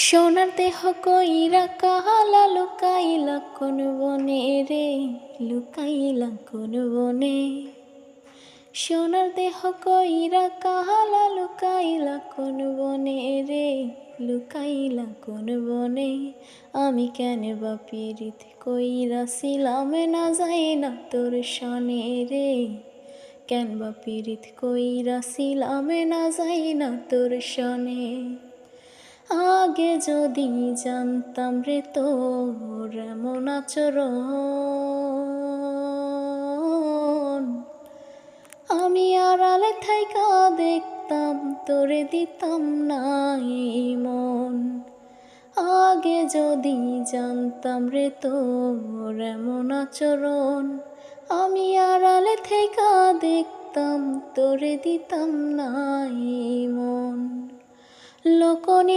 সোনার দেহ কইরা কালা লুকাইলা কোন বনে রে, লুকাইলা কোন বনে। সোনার দেহ কইরা কালা লুকাইলা কোন বনে রে, লুকাইলা কোন বনে। আমি কেন বা পীড়িত কইরাছিলাম না যাই না তোর সনে রে, কেন বা পীড়িত কইরাছিলাম না যাই না তোর সনে। আগে যদি জানতাম রে তোর এমন আচরণ, আমি আড়ালে থাইকা দেখতাম তোরে দিতাম না এই মন। আগে যদি জানতাম রে তোর এমন আচরণ, আমি আড়ালে থাইকা দেখতাম তোরে দিতাম না এই মন। লোকনি